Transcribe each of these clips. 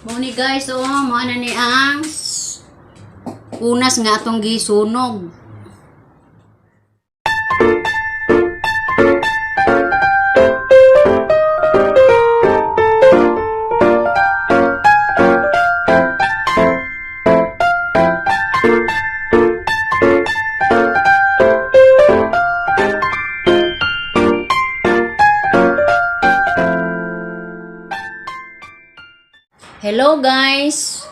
Muni guys, mo na ni ang unas nga atong gisunog. Hello guys,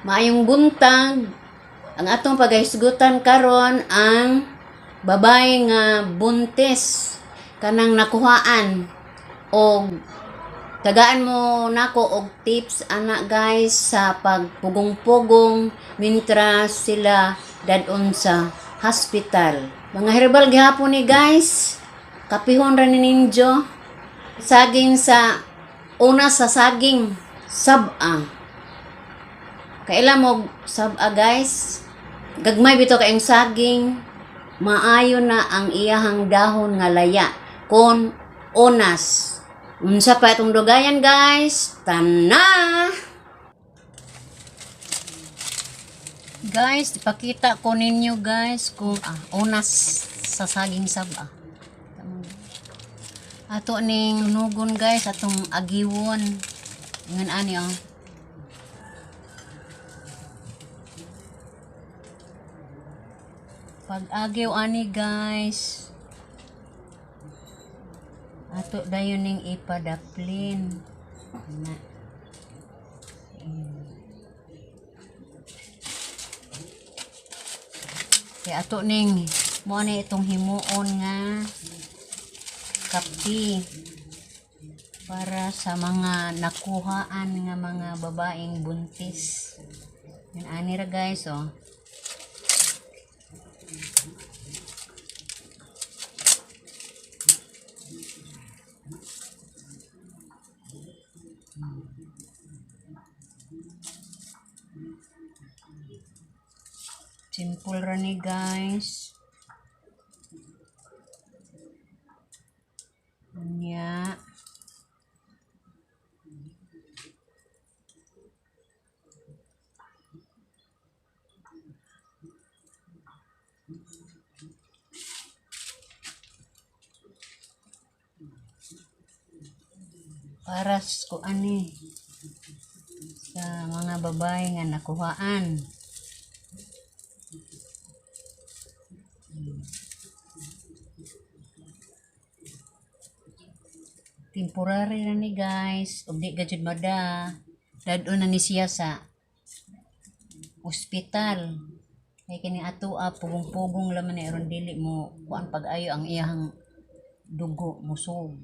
maayong buntag. Ang atong paghisgutan karon ang babae nga buntis kanang nakuhaan og tagaan mo nako og tips ana guys sa pagpugong-pugong mintras sila dadon sa hospital. Mga herbal gihapon ni guys, kapihon ra ni ninyo saging sa una sa saging sab-a. Kailan mo sab-a guys? Gagmay bito kayong saging, maayo na ang iyahang dahon nga laya kon onas. Unsa pa itong dugayan guys? Tana! Guys, ipakita ko ninyo guys kung onas sa saging sab-a. Ato ning nugon guys, atong agiwon. Ngan ani pag-agyaw ani guys. Ato dayon ning ipadaplin. Na. Kaya ato ning mo ani itong himuon nga kapi para sa mga nakuhaan nga mga babaeng buntis. Yan ani ra guys Simple ra ni guys. Nya. Para ko ani sa mga babae nga nakuhaan. Temporary na ni guys, ug di gajud mada. Dadon na ni siya sa ospital. Kay kini ato pugong-pugong laman ni aron dili mo kuan pag-ayo ang iyang dugo musog.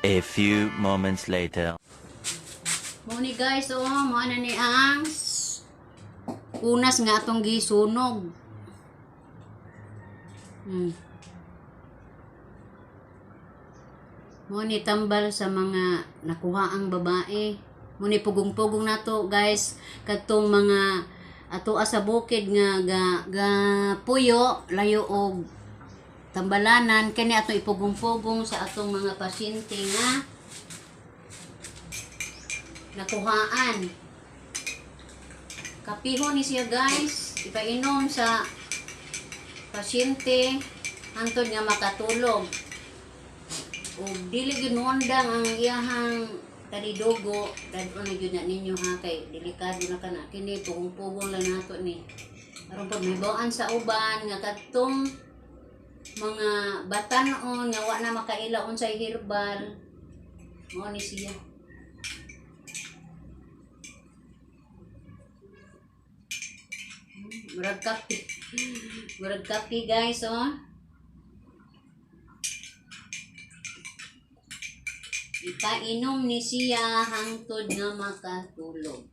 A few moments later. Muni guys, mo na ni ang unas nga atong gisunog. Muni tambal sa mga nakuhaang babae. Muni pugong-pugong nato guys kadtong mga ato sa bukid nga ga puyo layo og tambalanan kani ato ipugong-pugong sa atong mga pasyente nga nakuhaan. Kapihon ni siya guys, ipainom sa pasyente hangtod nga makatulog. O dili gyud moondang ang iyahang talidogo dadon na gyud na ninyo kay delikado na kana kini pugong-pugong lang nato ni aron pag may bawaan sa uban nga kadtong mga batan-on nga wa na makailaon sa herbal mo ni siya. Murag kape guys ipainom ni siya hangtod nga makatulog.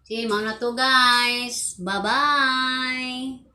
Sige, mga na to guys. Bye-bye!